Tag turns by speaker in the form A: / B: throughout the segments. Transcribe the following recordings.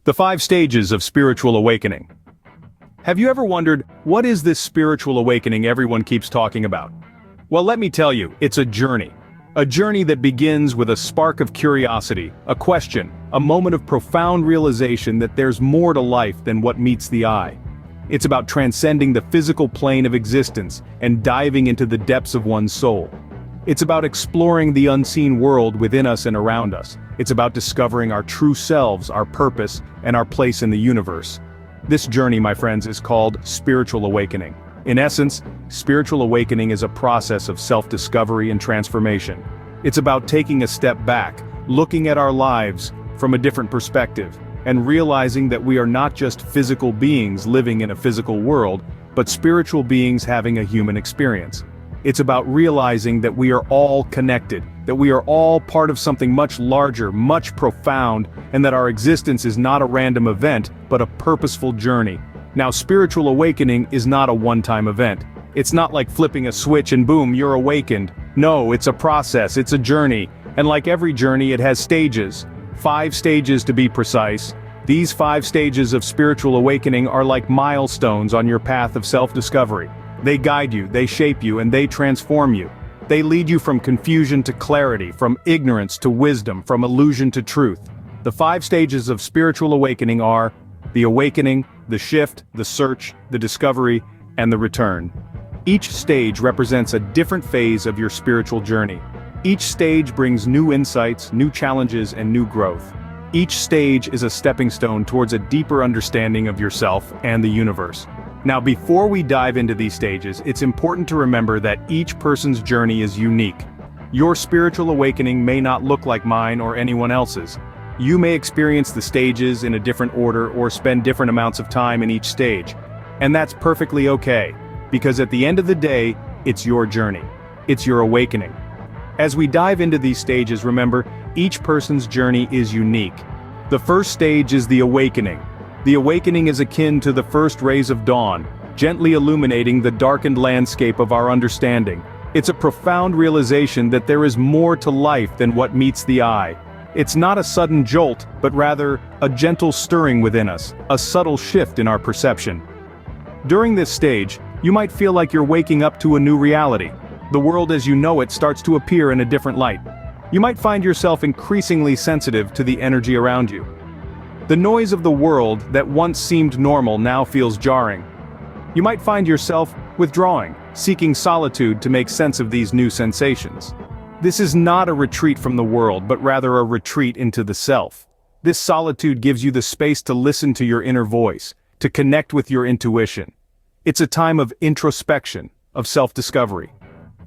A: The 5 stages of spiritual awakening. Have you ever wondered, what is this spiritual awakening everyone keeps talking about? Well, let me tell you, it's a journey. A journey that begins with a spark of curiosity, a question, a moment of profound realization that there's more to life than what meets the eye. It's about transcending the physical plane of existence and diving into the depths of one's soul. It's about exploring the unseen world within us and around us. It's about discovering our true selves, our purpose, and our place in the universe. This journey, my friends, is called spiritual awakening. In essence, spiritual awakening is a process of self-discovery and transformation. It's about taking a step back, looking at our lives from a different perspective, and realizing that we are not just physical beings living in a physical world, but spiritual beings having a human experience. It's about realizing that we are all connected, that we are all part of something much larger, much profound, and that our existence is not a random event, but a purposeful journey. Now, spiritual awakening is not a one-time event. It's not like flipping a switch and boom, you're awakened. No, it's a process, it's a journey, and like every journey, it has stages. 5 stages to be precise. These 5 stages of spiritual awakening are like milestones on your path of self-discovery. They guide you, they shape you, and they transform you. They lead you from confusion to clarity, from ignorance to wisdom, from illusion to truth. The 5 stages of spiritual awakening are the awakening, the shift, the search, the discovery, and the return. Each stage represents a different phase of your spiritual journey. Each stage brings new insights, new challenges, and new growth. Each stage is a stepping stone towards a deeper understanding of yourself and the universe. Now, before we dive into these stages, it's important to remember that each person's journey is unique. Your spiritual awakening may not look like mine or anyone else's. You may experience the stages in a different order or spend different amounts of time in each stage. And that's perfectly okay, because at the end of the day, it's your journey. It's your awakening. As we dive into these stages, remember, each person's journey is unique. The first stage is the awakening. The awakening is akin to the first rays of dawn, gently illuminating the darkened landscape of our understanding. It's a profound realization that there is more to life than what meets the eye. It's not a sudden jolt, but rather a gentle stirring within us, a subtle shift in our perception. During this stage, you might feel like you're waking up to a new reality. The world as you know it starts to appear in a different light. You might find yourself increasingly sensitive to the energy around you. The noise of the world that once seemed normal now feels jarring. You might find yourself withdrawing, seeking solitude to make sense of these new sensations. This is not a retreat from the world, but rather a retreat into the self. This solitude gives you the space to listen to your inner voice, to connect with your intuition. It's a time of introspection, of self-discovery.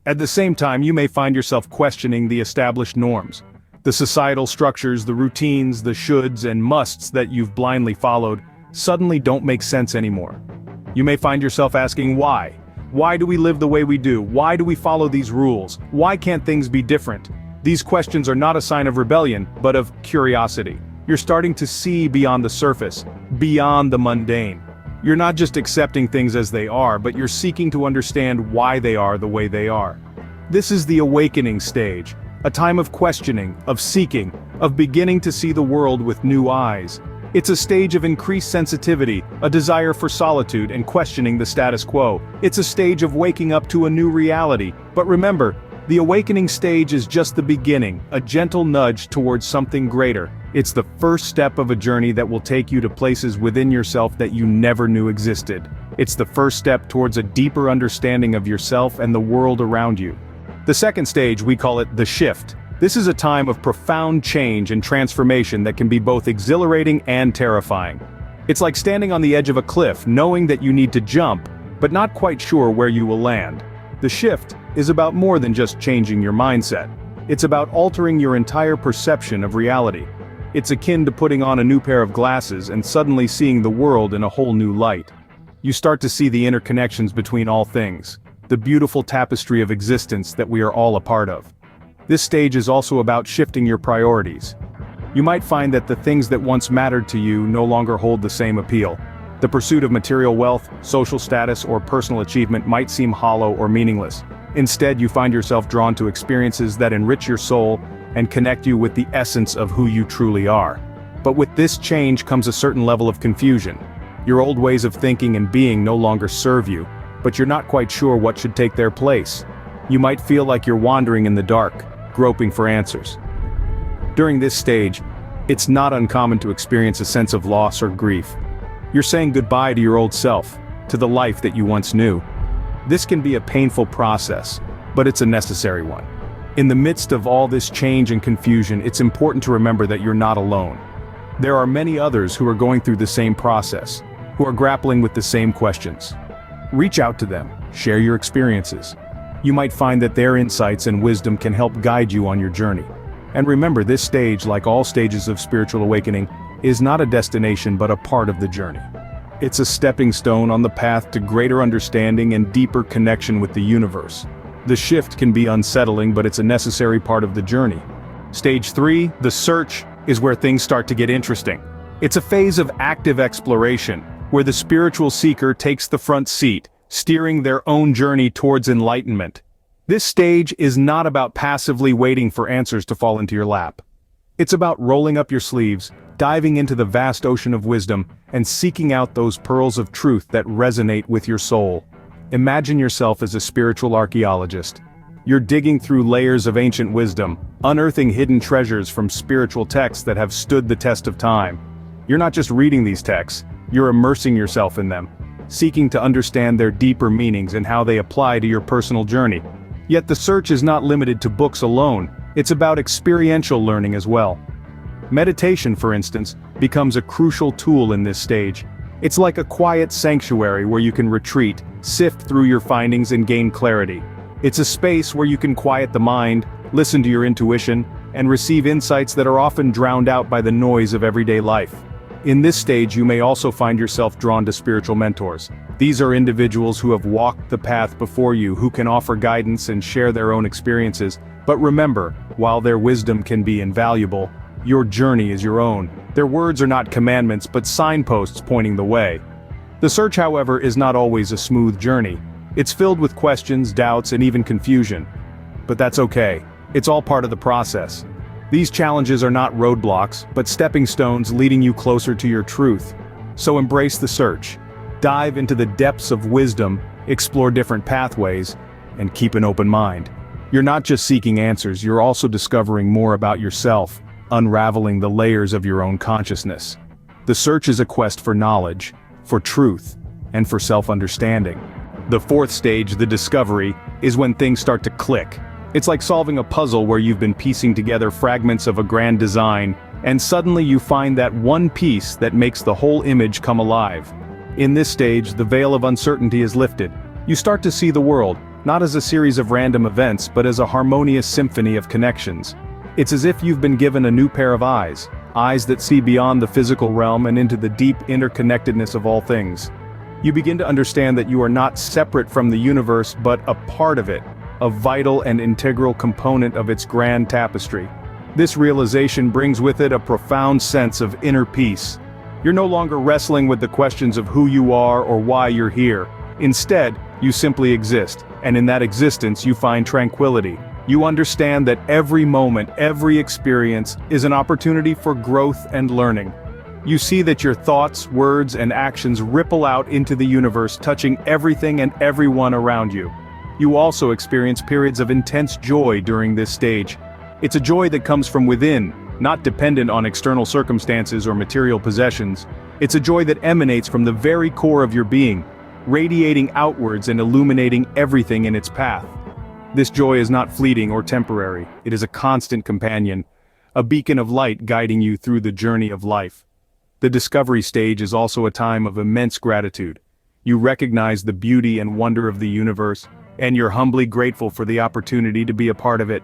A: At the same time, you may find yourself questioning the established norms. The societal structures, the routines, the shoulds and musts that you've blindly followed suddenly don't make sense anymore. You may find yourself asking why. Why do we live the way we do? Why do we follow these rules? Why can't things be different? These questions are not a sign of rebellion, but of curiosity. You're starting to see beyond the surface, beyond the mundane. You're not just accepting things as they are, but you're seeking to understand why they are the way they are. This is the awakening stage. A time of questioning, of seeking, of beginning to see the world with new eyes. It's a stage of increased sensitivity, a desire for solitude and questioning the status quo. It's a stage of waking up to a new reality. But remember, the awakening stage is just the beginning, a gentle nudge towards something greater. It's the first step of a journey that will take you to places within yourself that you never knew existed. It's the first step towards a deeper understanding of yourself and the world around you. The second stage, we call it the shift. This is a time of profound change and transformation that can be both exhilarating and terrifying. It's like standing on the edge of a cliff, knowing that you need to jump, but not quite sure where you will land. The shift is about more than just changing your mindset. It's about altering your entire perception of reality. It's akin to putting on a new pair of glasses and suddenly seeing the world in a whole new light. You start to see the interconnections between all things. The beautiful tapestry of existence that we are all a part of. This stage is also about shifting your priorities. You might find that the things that once mattered to you no longer hold the same appeal. The pursuit of material wealth, social status, or personal achievement might seem hollow or meaningless. Instead, you find yourself drawn to experiences that enrich your soul and connect you with the essence of who you truly are. But with this change comes a certain level of confusion. Your old ways of thinking and being no longer serve you, but you're not quite sure what should take their place. You might feel like you're wandering in the dark, groping for answers. During this stage, it's not uncommon to experience a sense of loss or grief. You're saying goodbye to your old self, to the life that you once knew. This can be a painful process, but it's a necessary one. In the midst of all this change and confusion, it's important to remember that you're not alone. There are many others who are going through the same process, who are grappling with the same questions. Reach out to them, share your experiences. You might find that their insights and wisdom can help guide you on your journey. And remember, this stage, like all stages of spiritual awakening, is not a destination but a part of the journey. It's a stepping stone on the path to greater understanding and deeper connection with the universe. The shift can be unsettling, but it's a necessary part of the journey. Stage 3, the search, is where things start to get interesting. It's a phase of active exploration, where the spiritual seeker takes the front seat, steering their own journey towards enlightenment. This stage is not about passively waiting for answers to fall into your lap. It's about rolling up your sleeves, diving into the vast ocean of wisdom, and seeking out those pearls of truth that resonate with your soul. Imagine yourself as a spiritual archaeologist. You're digging through layers of ancient wisdom, unearthing hidden treasures from spiritual texts that have stood the test of time. You're not just reading these texts, you're immersing yourself in them, seeking to understand their deeper meanings and how they apply to your personal journey. Yet the search is not limited to books alone, it's about experiential learning as well. Meditation, for instance, becomes a crucial tool in this stage. It's like a quiet sanctuary where you can retreat, sift through your findings and gain clarity. It's a space where you can quiet the mind, listen to your intuition, and receive insights that are often drowned out by the noise of everyday life. In this stage, you may also find yourself drawn to spiritual mentors. These are individuals who have walked the path before you, who can offer guidance and share their own experiences. But remember, while their wisdom can be invaluable, your journey is your own. Their words are not commandments but signposts pointing the way. The search, however, is not always a smooth journey. It's filled with questions, doubts, and even confusion. But that's okay. It's all part of the process. These challenges are not roadblocks, but stepping stones leading you closer to your truth. So embrace the search. Dive into the depths of wisdom, explore different pathways, and keep an open mind. You're not just seeking answers, you're also discovering more about yourself, unraveling the layers of your own consciousness. The search is a quest for knowledge, for truth, and for self-understanding. The fourth stage, the discovery, is when things start to click. It's like solving a puzzle where you've been piecing together fragments of a grand design, and suddenly you find that one piece that makes the whole image come alive. In this stage, the veil of uncertainty is lifted. You start to see the world, not as a series of random events, but as a harmonious symphony of connections. It's as if you've been given a new pair of eyes that see beyond the physical realm and into the deep interconnectedness of all things. You begin to understand that you are not separate from the universe but a part of it, a vital and integral component of its grand tapestry. This realization brings with it a profound sense of inner peace. You're no longer wrestling with the questions of who you are or why you're here. Instead, you simply exist, and in that existence you find tranquility. You understand that every moment, every experience, is an opportunity for growth and learning. You see that your thoughts, words, and actions ripple out into the universe, touching everything and everyone around you. You also experience periods of intense joy during this stage. It's a joy that comes from within, not dependent on external circumstances or material possessions. It's a joy that emanates from the very core of your being, radiating outwards and illuminating everything in its path. This joy is not fleeting or temporary, it is a constant companion, a beacon of light guiding you through the journey of life. The discovery stage is also a time of immense gratitude. You recognize the beauty and wonder of the universe, and you're humbly grateful for the opportunity to be a part of it.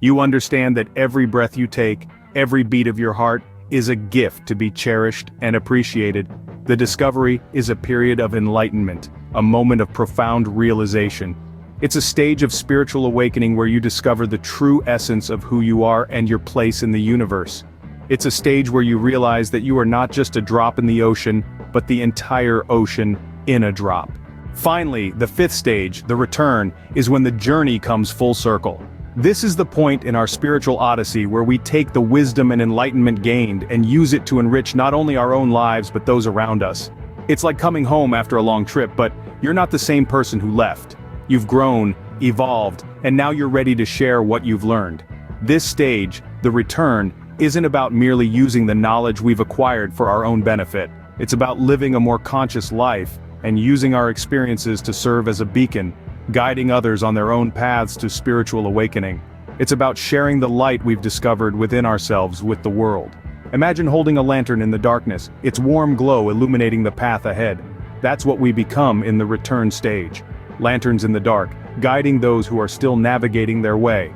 A: You understand that every breath you take, every beat of your heart, is a gift to be cherished and appreciated. The discovery is a period of enlightenment, a moment of profound realization. It's a stage of spiritual awakening where you discover the true essence of who you are and your place in the universe. It's a stage where you realize that you are not just a drop in the ocean, but the entire ocean in a drop. Finally, the fifth stage, the return, is when the journey comes full circle. This is the point in our spiritual odyssey where we take the wisdom and enlightenment gained and use it to enrich not only our own lives but those around us. It's like coming home after a long trip, but you're not the same person who left. You've grown, evolved, and now you're ready to share what you've learned. This stage, the return, isn't about merely using the knowledge we've acquired for our own benefit. It's about living a more conscious life and using our experiences to serve as a beacon, guiding others on their own paths to spiritual awakening. It's about sharing the light we've discovered within ourselves with the world. Imagine holding a lantern in the darkness, its warm glow illuminating the path ahead. That's what we become in the return stage. Lanterns in the dark, guiding those who are still navigating their way.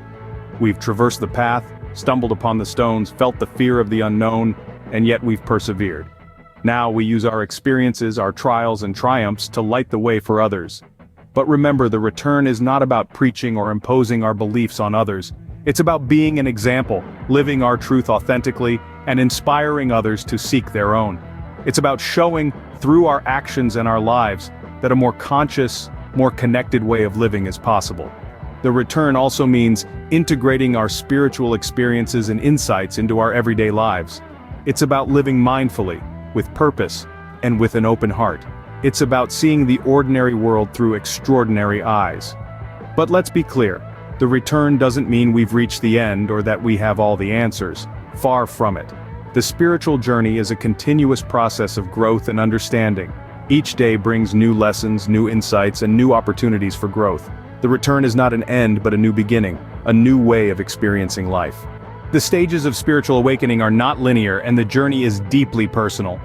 A: We've traversed the path, stumbled upon the stones, felt the fear of the unknown, and yet we've persevered. Now we use our experiences, our trials and triumphs to light the way for others. But remember, the return is not about preaching or imposing our beliefs on others. It's about being an example, living our truth authentically, and inspiring others to seek their own. It's about showing, through our actions and our lives, that a more conscious, more connected way of living is possible. The return also means integrating our spiritual experiences and insights into our everyday lives. It's about living mindfully, with purpose, and with an open heart. It's about seeing the ordinary world through extraordinary eyes. But let's be clear, the return doesn't mean we've reached the end or that we have all the answers. Far from it. The spiritual journey is a continuous process of growth and understanding. Each day brings new lessons, new insights, and new opportunities for growth. The return is not an end but a new beginning, a new way of experiencing life. The stages of spiritual awakening are not linear and the journey is deeply personal.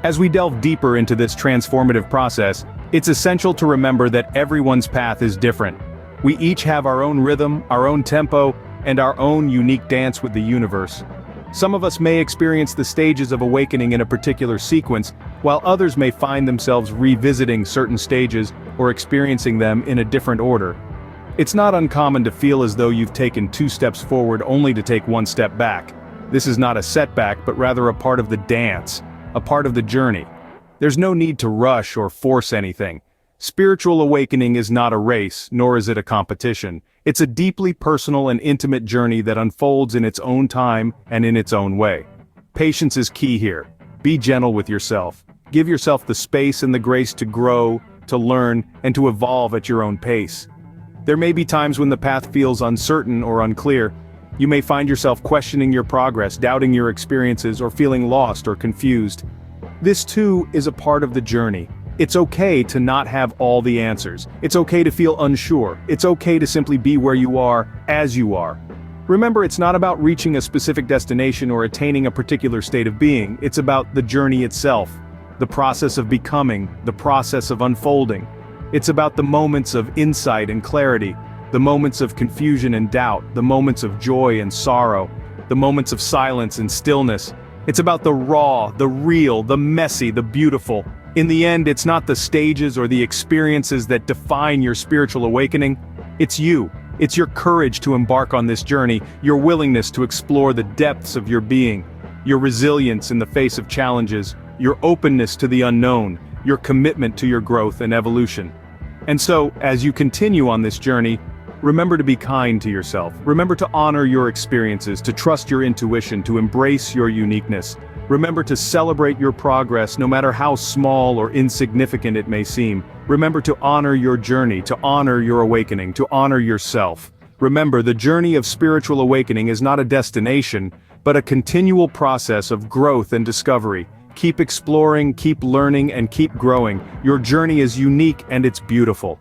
A: As we delve deeper into this transformative process, it's essential to remember that everyone's path is different. We each have our own rhythm, our own tempo, and our own unique dance with the universe. Some of us may experience the stages of awakening in a particular sequence, while others may find themselves revisiting certain stages or experiencing them in a different order. It's not uncommon to feel as though you've taken 2 steps forward only to take 1 step back. This is not a setback but rather a part of the dance, a part of the journey. There's no need to rush or force anything. Spiritual awakening is not a race, nor is it a competition. It's a deeply personal and intimate journey that unfolds in its own time and in its own way. Patience is key here. Be gentle with yourself. Give yourself the space and the grace to grow, to learn, and to evolve at your own pace. There may be times when the path feels uncertain or unclear. You may find yourself questioning your progress, doubting your experiences, or feeling lost or confused. This too is a part of the journey. It's okay to not have all the answers. It's okay to feel unsure. It's okay to simply be where you are, as you are. Remember, it's not about reaching a specific destination or attaining a particular state of being. It's about the journey itself, the process of becoming, the process of unfolding. It's about the moments of insight and clarity, the moments of confusion and doubt, the moments of joy and sorrow, the moments of silence and stillness. It's about the raw, the real, the messy, the beautiful. In the end, it's not the stages or the experiences that define your spiritual awakening. It's you. It's your courage to embark on this journey, your willingness to explore the depths of your being, your resilience in the face of challenges, your openness to the unknown, your commitment to your growth and evolution. And so, as you continue on this journey, remember to be kind to yourself. Remember to honor your experiences, to trust your intuition, to embrace your uniqueness. Remember to celebrate your progress no matter how small or insignificant it may seem. Remember to honor your journey, to honor your awakening, to honor yourself. Remember, the journey of spiritual awakening is not a destination, but a continual process of growth and discovery. Keep exploring, keep learning, and keep growing. Your journey is unique and it's beautiful.